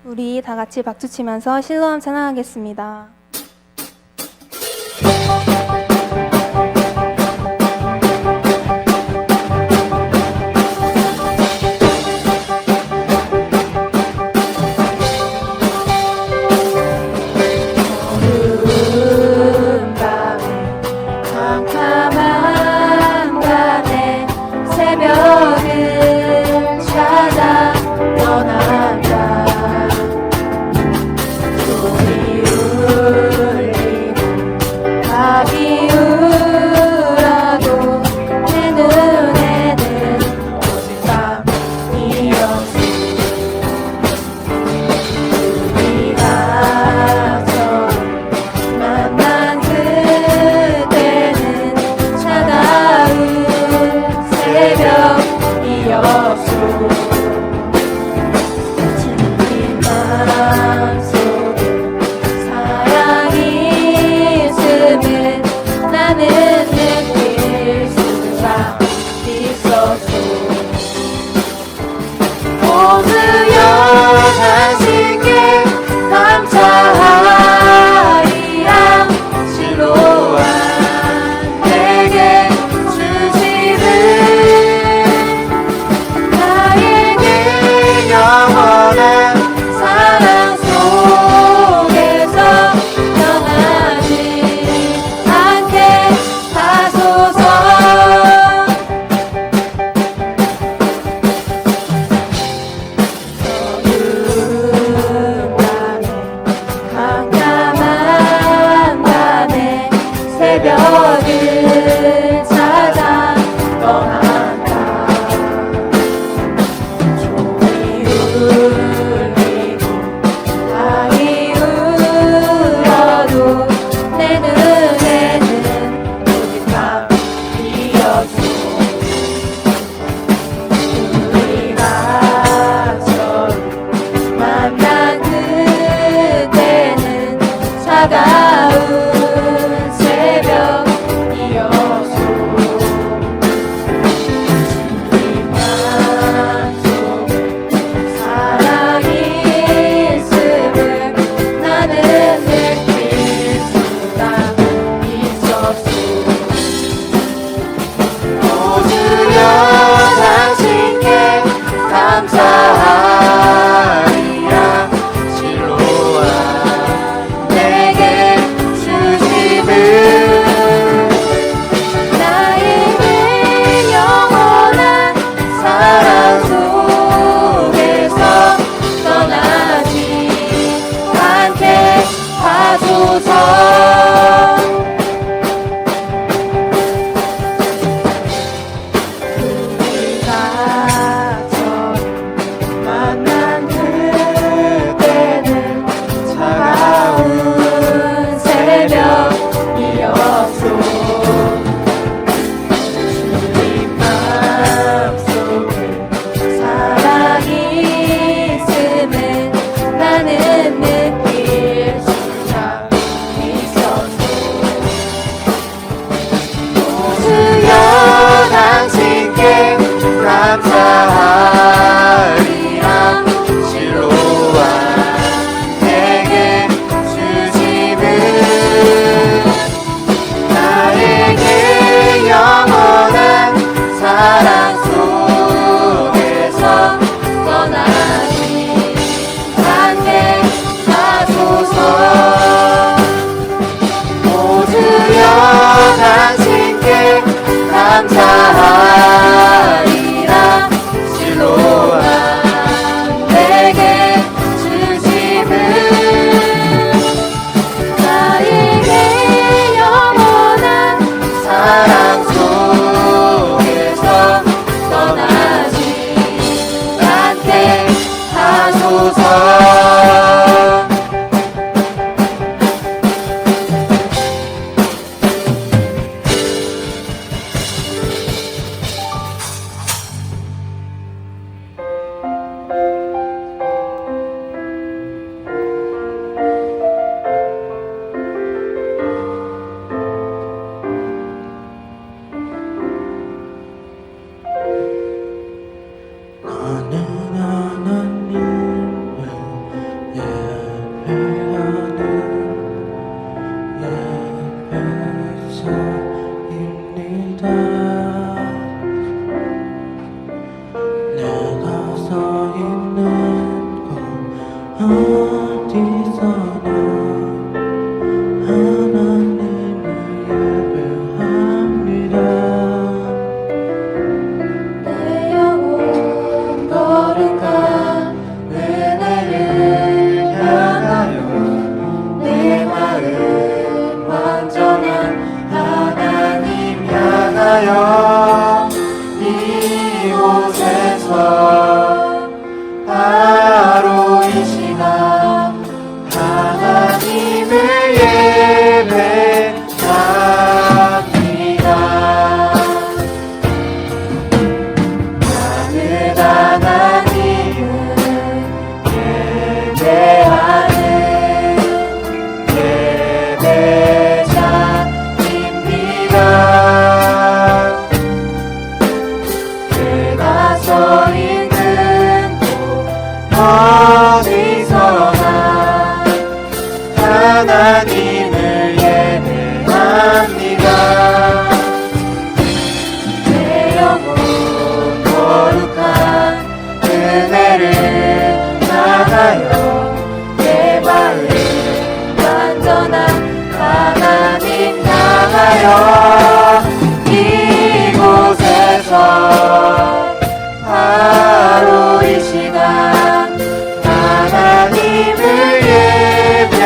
우리 다 같이 박수 치면서 실로암 찬양하겠습니다. 영혼 거룩한 은혜를 향하여 내 마음 완전한 하나님 향하여 이곳에서 바로 이 시간 하나님을 예배합니다.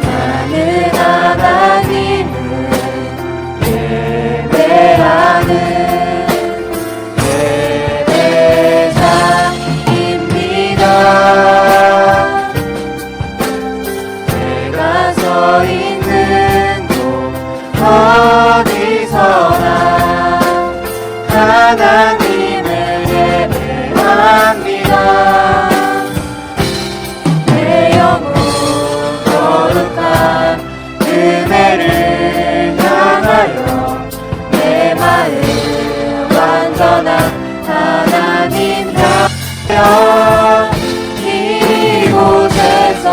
나는 하나님을 예배하는 예배자입니다. 내가 서 있는 곳 어디서나 하나님을 예배합니다. 내 영혼 거룩한 은혜를 향하여 내 마음 완전한 하나님 향하여 이곳에서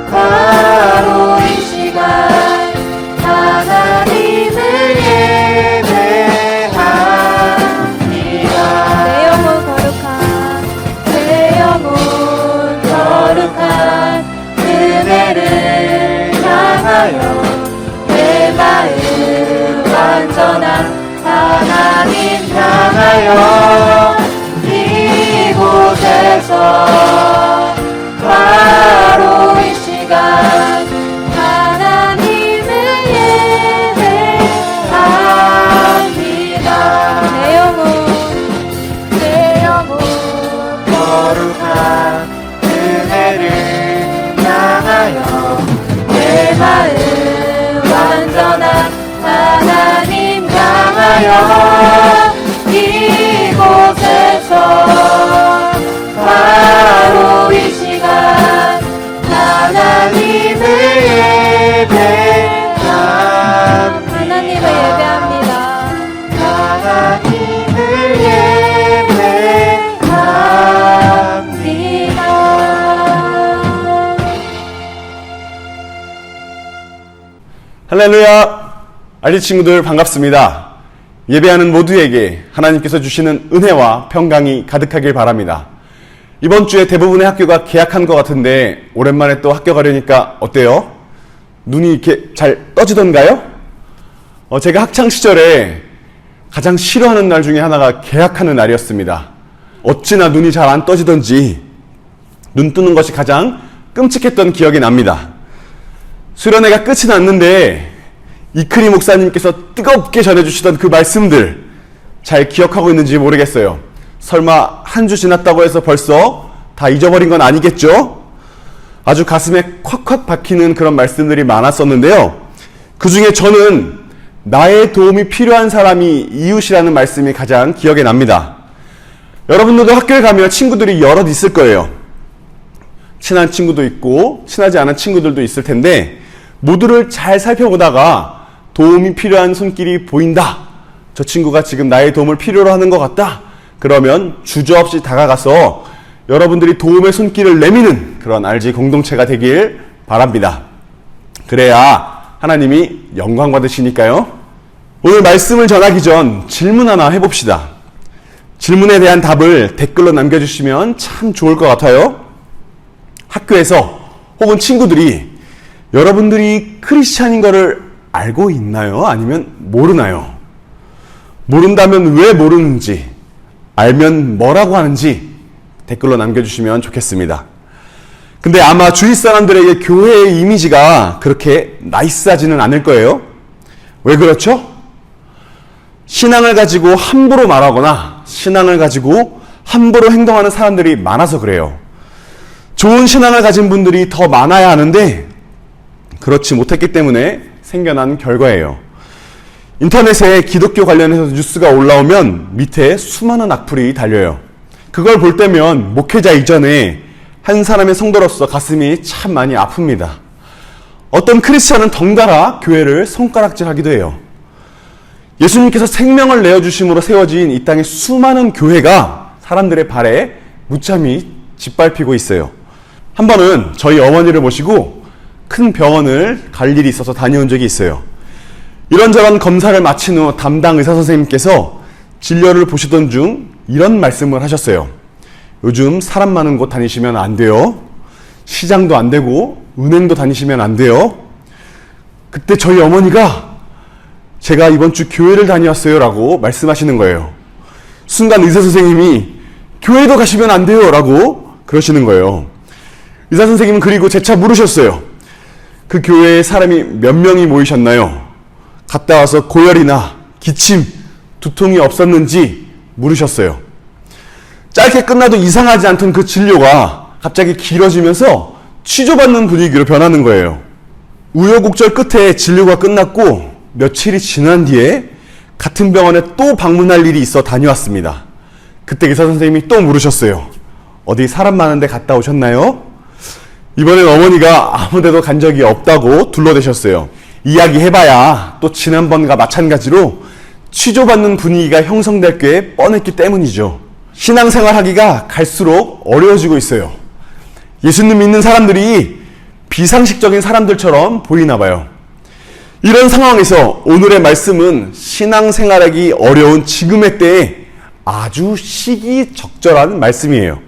바로 이 시간 하나님을 예배합니다. 내 영혼 거룩한 은혜를 향하여 내 마음 완전한 하나님 향하여 이곳에서 바로 이 시간 하나님을 예배합니다. 내 영혼 거룩한 은혜를 향하여 내 마음 완전한 하나님 향하여 이곳에서 바로 이 시간 하나님을 예배합니다. 하나님을 예배합니다. 할렐루야! 알리 친구들 반갑습니다. 예배하는 모두에게 하나님께서 주시는 은혜와 평강이 가득하길 바랍니다. 이번 주에 대부분의 학교가 개학한 것 같은데 오랜만에 또 학교 가려니까 어때요? 눈이 이렇게 잘 떠지던가요? 제가 학창시절에 가장 싫어하는 날 중에 하나가 개학하는 날이었습니다. 어찌나 눈이 잘 안 떠지던지 눈 뜨는 것이 가장 끔찍했던 기억이 납니다. 수련회가 끝이 났는데 이크리 목사님께서 뜨겁게 전해주시던 그 말씀들 잘 기억하고 있는지 모르겠어요. 설마 한 주 지났다고 해서 벌써 다 잊어버린 건 아니겠죠? 아주 가슴에 콱콱 박히는 그런 말씀들이 많았었는데요. 그 중에 저는 나의 도움이 필요한 사람이 이웃이라는 말씀이 가장 기억에 납니다. 여러분들도 학교에 가면 친구들이 여럿 있을 거예요. 친한 친구도 있고 친하지 않은 친구들도 있을 텐데 모두를 잘 살펴보다가 도움이 필요한 손길이 보인다. 저 친구가 지금 나의 도움을 필요로 하는 것 같다. 그러면 주저없이 다가가서 여러분들이 도움의 손길을 내미는 그런 RG 공동체가 되길 바랍니다. 그래야 하나님이 영광 받으시니까요. 오늘 말씀을 전하기 전 질문 하나 해봅시다. 질문에 대한 답을 댓글로 남겨주시면 참 좋을 것 같아요. 학교에서 혹은 친구들이 여러분들이 크리스찬인 거를 알고 있나요? 아니면 모르나요? 모른다면 왜 모르는지, 알면 뭐라고 하는지 댓글로 남겨주시면 좋겠습니다. 근데 아마 주위 사람들에게 교회의 이미지가 그렇게 나이스하지는 않을 거예요. 왜 그렇죠? 신앙을 가지고 함부로 말하거나 신앙을 가지고 함부로 행동하는 사람들이 많아서 그래요. 좋은 신앙을 가진 분들이 더 많아야 하는데 그렇지 못했기 때문에 생겨난 결과예요. 인터넷에 기독교 관련해서 뉴스가 올라오면 밑에 수많은 악플이 달려요. 그걸 볼 때면 목회자 이전에 한 사람의 성도로서 가슴이 참 많이 아픕니다. 어떤 크리스찬은 덩달아 교회를 손가락질하기도 해요. 예수님께서 생명을 내어주심으로 세워진 이 땅의 수많은 교회가 사람들의 발에 무참히 짓밟히고 있어요. 한 번은 저희 어머니를 모시고 큰 병원을 갈 일이 있어서 다녀온 적이 있어요. 이런저런 검사를 마친 후 담당 의사 선생님께서 진료를 보시던 중 이런 말씀을 하셨어요. 요즘 사람 많은 곳 다니시면 안 돼요. 시장도 안 되고 은행도 다니시면 안 돼요. 그때 저희 어머니가 제가 이번 주 교회를 다녀왔어요 라고 말씀하시는 거예요. 순간 의사 선생님이 교회도 가시면 안 돼요 라고 그러시는 거예요. 의사 선생님은 그리고 재차 물으셨어요. 그 교회에 사람이 몇 명이 모이셨나요? 갔다 와서 고열이나 기침, 두통이 없었는지 물으셨어요. 짧게 끝나도 이상하지 않던 그 진료가 갑자기 길어지면서 취조받는 분위기로 변하는 거예요. 우여곡절 끝에 진료가 끝났고 며칠이 지난 뒤에 같은 병원에 또 방문할 일이 있어 다녀왔습니다. 그때 의사 선생님이 또 물으셨어요. 어디 사람 많은데 갔다 오셨나요? 이번엔 어머니가 아무데도 간 적이 없다고 둘러대셨어요. 이야기해봐야 또 지난번과 마찬가지로 취조받는 분위기가 형성될 게 뻔했기 때문이죠. 신앙생활하기가 갈수록 어려워지고 있어요. 예수님 믿는 사람들이 비상식적인 사람들처럼 보이나 봐요. 이런 상황에서 오늘의 말씀은 신앙생활하기 어려운 지금의 때에 아주 시기적절한 말씀이에요.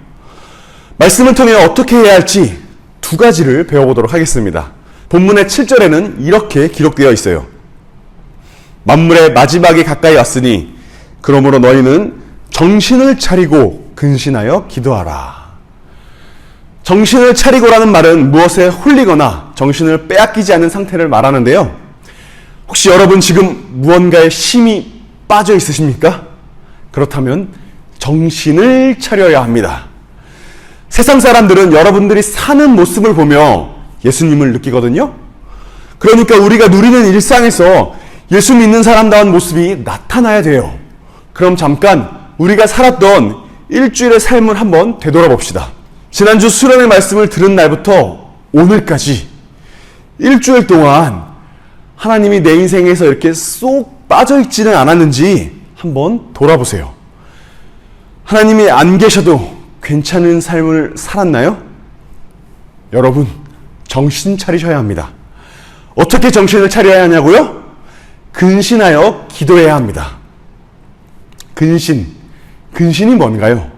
말씀을 통해 어떻게 해야 할지 두 가지를 배워보도록 하겠습니다. 본문의 7절에는 이렇게 기록되어 있어요. 만물의 마지막이 가까이 왔으니 그러므로 너희는 정신을 차리고 근신하여 기도하라. 정신을 차리고라는 말은 무엇에 홀리거나 정신을 빼앗기지 않은 상태를 말하는데요. 혹시 여러분 지금 무언가에 심히 빠져 있으십니까? 그렇다면 정신을 차려야 합니다. 세상 사람들은 여러분들이 사는 모습을 보며 예수님을 느끼거든요. 그러니까 우리가 누리는 일상에서 예수 믿는 사람다운 모습이 나타나야 돼요. 그럼 잠깐 우리가 살았던 일주일의 삶을 한번 되돌아봅시다. 지난주 수련의 말씀을 들은 날부터 오늘까지 일주일 동안 하나님이 내 인생에서 이렇게 쏙 빠져있지는 않았는지 한번 돌아보세요. 하나님이 안 계셔도 괜찮은 삶을 살았나요? 여러분, 정신 차리셔야 합니다. 어떻게 정신을 차려야 하냐고요? 근신하여 기도해야 합니다. 근신이 뭔가요?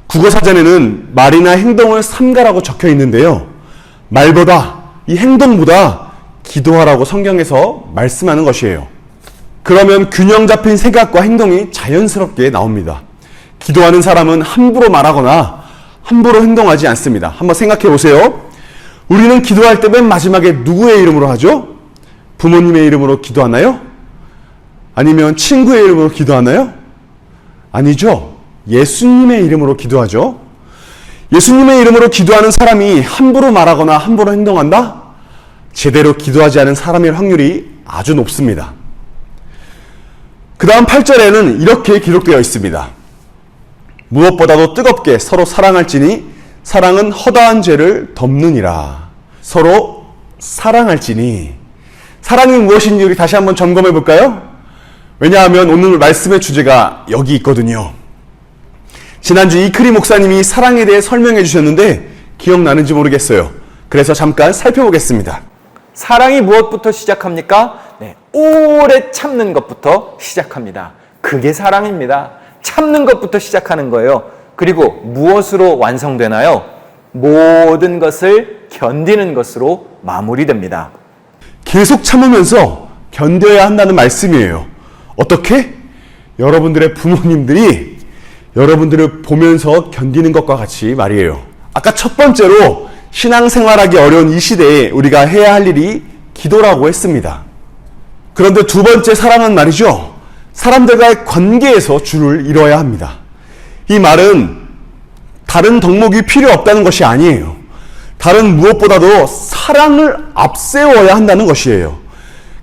국어사전에는 말이나 행동을 삼가라고 적혀 있는데요. 말보다, 이 행동보다 기도하라고 성경에서 말씀하는 것이에요. 그러면 균형 잡힌 생각과 행동이 자연스럽게 나옵니다. 기도하는 사람은 함부로 말하거나 함부로 행동하지 않습니다. 한번 생각해 보세요. 우리는 기도할 때 맨 마지막에 누구의 이름으로 하죠? 부모님의 이름으로 기도하나요? 아니면 친구의 이름으로 기도하나요? 아니죠. 예수님의 이름으로 기도하죠. 예수님의 이름으로 기도하는 사람이 함부로 말하거나 함부로 행동한다? 제대로 기도하지 않은 사람일 확률이 아주 높습니다. 그 다음 8절에는 이렇게 기록되어 있습니다. 무엇보다도 뜨겁게 서로 사랑할지니 사랑은 허다한 죄를 덮느니라. 서로 사랑할지니. 사랑이 무엇인지 우리 다시 한번 점검해 볼까요? 왜냐하면 오늘 말씀의 주제가 여기 있거든요. 지난주 이크리 목사님이 사랑에 대해 설명해 주셨는데 기억나는지 모르겠어요. 그래서 잠깐 살펴보겠습니다. 사랑이 무엇부터 시작합니까? 네, 오래 참는 것부터 시작합니다. 그게 사랑입니다. 참는 것부터 시작하는 거예요. 그리고 무엇으로 완성되나요? 모든 것을 견디는 것으로 마무리됩니다. 계속 참으면서 견뎌야 한다는 말씀이에요. 어떻게? 여러분들의 부모님들이 여러분들을 보면서 견디는 것과 같이 말이에요. 아까 첫 번째로 신앙생활하기 어려운 이 시대에 우리가 해야 할 일이 기도라고 했습니다. 그런데 두 번째 사랑은 말이죠. 사람들과의 관계에서 줄을 이뤄야 합니다. 이 말은 다른 덕목이 필요 없다는 것이 아니에요. 다른 무엇보다도 사랑을 앞세워야 한다는 것이에요.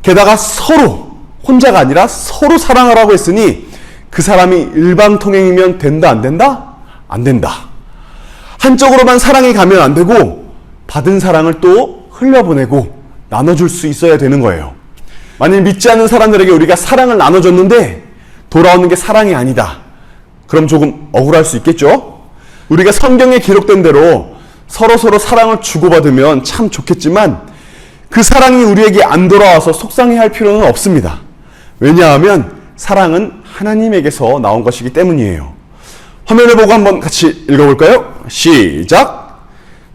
게다가 서로, 혼자가 아니라 서로 사랑하라고 했으니 그 사람이 일방통행이면 된다, 안 된다? 안 된다. 한쪽으로만 사랑이 가면 안 되고 받은 사랑을 또 흘려보내고 나눠줄 수 있어야 되는 거예요. 만일 믿지 않는 사람들에게 우리가 사랑을 나눠줬는데 돌아오는 게 사랑이 아니다. 그럼 조금 억울할 수 있겠죠? 우리가 성경에 기록된 대로 서로 사랑을 주고받으면 참 좋겠지만 그 사랑이 우리에게 안 돌아와서 속상해할 필요는 없습니다. 왜냐하면 사랑은 하나님에게서 나온 것이기 때문이에요. 화면을 보고 한번 같이 읽어볼까요? 시작!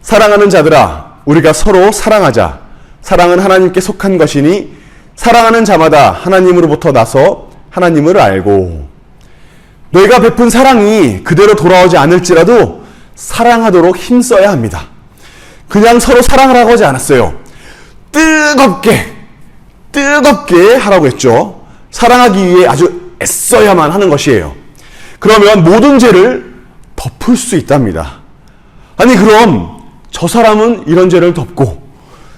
사랑하는 자들아, 우리가 서로 사랑하자. 사랑은 하나님께 속한 것이니 사랑하는 자마다 하나님으로부터 나서 하나님을 알고. 내가 베푼 사랑이 그대로 돌아오지 않을지라도 사랑하도록 힘써야 합니다. 그냥 서로 사랑하라고 하지 않았어요. 뜨겁게 하라고 했죠. 사랑하기 위해 아주 애써야만 하는 것이에요. 그러면 모든 죄를 덮을 수 있답니다. 아니 그럼 저 사람은 이런 죄를 덮고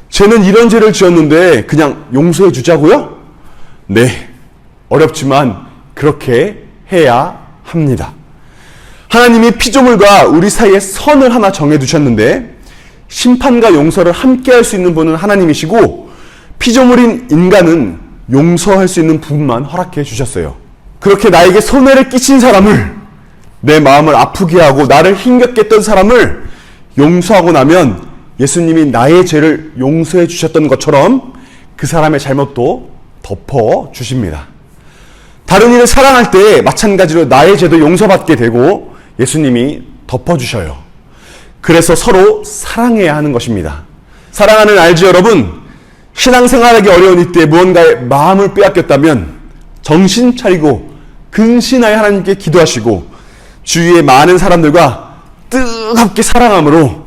쟤는 이런 죄를 지었는데 그냥 용서해 주자고요? 네, 어렵지만 그렇게 해야 합니다. 하나님이 피조물과 우리 사이에 선을 하나 정해두셨는데 심판과 용서를 함께 할 수 있는 분은 하나님이시고 피조물인 인간은 용서할 수 있는 부분만 허락해 주셨어요. 그렇게 나에게 손해를 끼친 사람을, 내 마음을 아프게 하고 나를 힘겹게 했던 사람을 용서하고 나면 예수님이 나의 죄를 용서해 주셨던 것처럼 그 사람의 잘못도 덮어 주십니다. 다른 이를 사랑할 때 마찬가지로 나의 죄도 용서받게 되고 예수님이 덮어주셔요. 그래서 서로 사랑해야 하는 것입니다. 사랑하는 알지 여러분, 신앙생활하기 어려운 이때 무언가의 마음을 빼앗겼다면 정신 차리고 근신하여 하나님께 기도하시고 주위의 많은 사람들과 뜨겁게 사랑함으로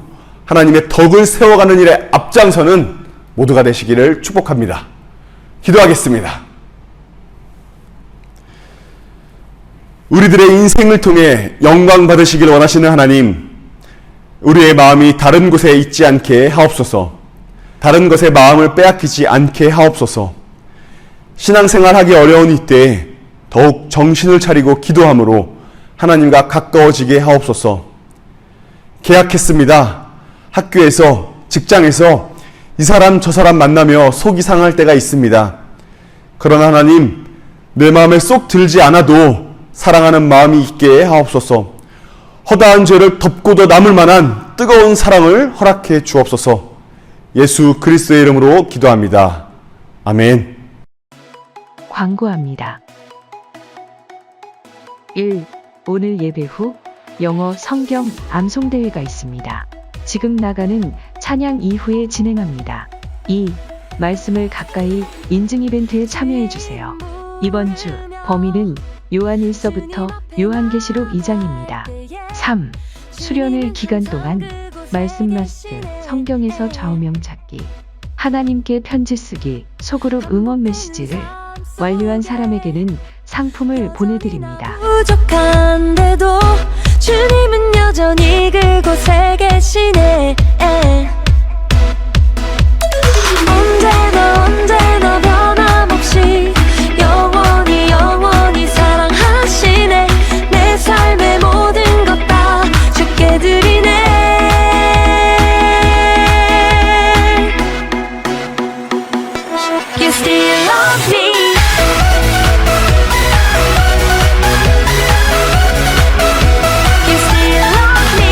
하나님의 덕을 세워가는 일에 앞장서는 모두가 되시기를 축복합니다. 기도하겠습니다. 우리들의 인생을 통해 영광 받으시길 원하시는 하나님, 우리의 마음이 다른 곳에 있지 않게 하옵소서. 다른 것에 마음을 빼앗기지 않게 하옵소서. 신앙생활하기 어려운 이때 더욱 정신을 차리고 기도함으로 하나님과 가까워지게 하옵소서. 계약했습니다. 학교에서, 직장에서 이 사람 저 사람 만나며 속이 상할 때가 있습니다. 그러나 하나님, 내 마음에 쏙 들지 않아도 사랑하는 마음이 있게 하옵소서. 허다한 죄를 덮고도 남을 만한 뜨거운 사랑을 허락해 주옵소서. 예수 그리스도의 이름으로 기도합니다. 아멘. 광고합니다. 1. 오늘 예배 후 영어 성경 암송대회가 있습니다. 지금 나가는 찬양 이후에 진행합니다. 2. 말씀을 가까이 인증 이벤트에 참여해주세요. 이번 주 범위는 요한 1서부터 요한계시록 2장입니다. 3. 수련회 기간 동안 말씀 마스터, 성경에서 좌우명 찾기, 하나님께 편지 쓰기, 소그룹 응원 메시지를 완료한 사람에게는 상품을 보내드립니다. 부족한데도 주님은 여전히 그곳에 계시네. 언제나 변함없이 영원히 사랑하시네. 내 삶의 모든 것 다 주께 드리네. You still love me. You still love me.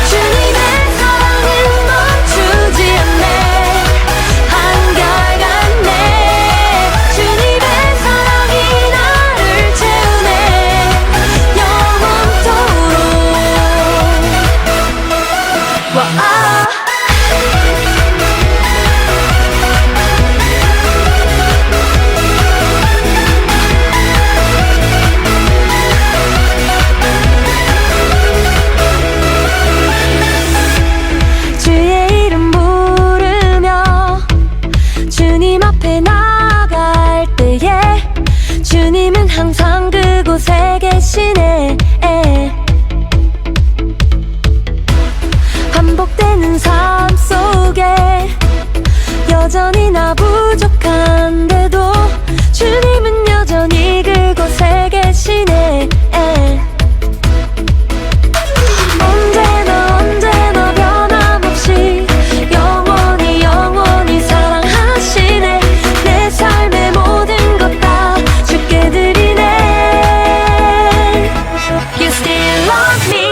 주님의 사랑은 멈추지 않네. 한결같네. 주님의 사랑이 나를 채우네. 영원토록. 주의 이름 부르며 주님 앞에 나갈 때에 주님은 항상 그곳에 계시네. 반복되는 삶 속에 여전히 나 부족한데도 주님은 여전히 그곳에 계시네. 언제나 변함없이 영원히 사랑하시네. 내 삶의 모든 것 다 주께 드리네. You still love me.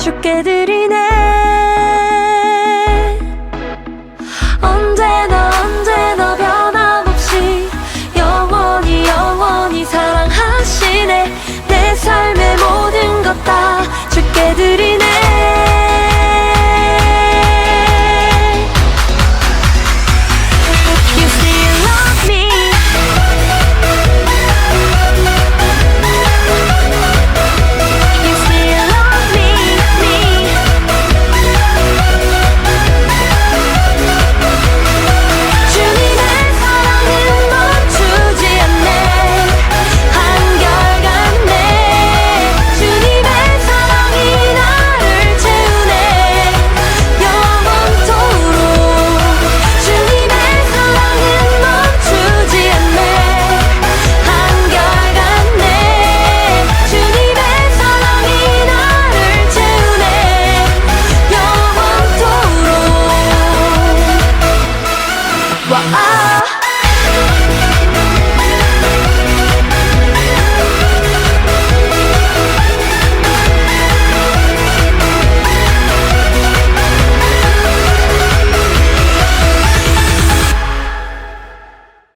주께 드리네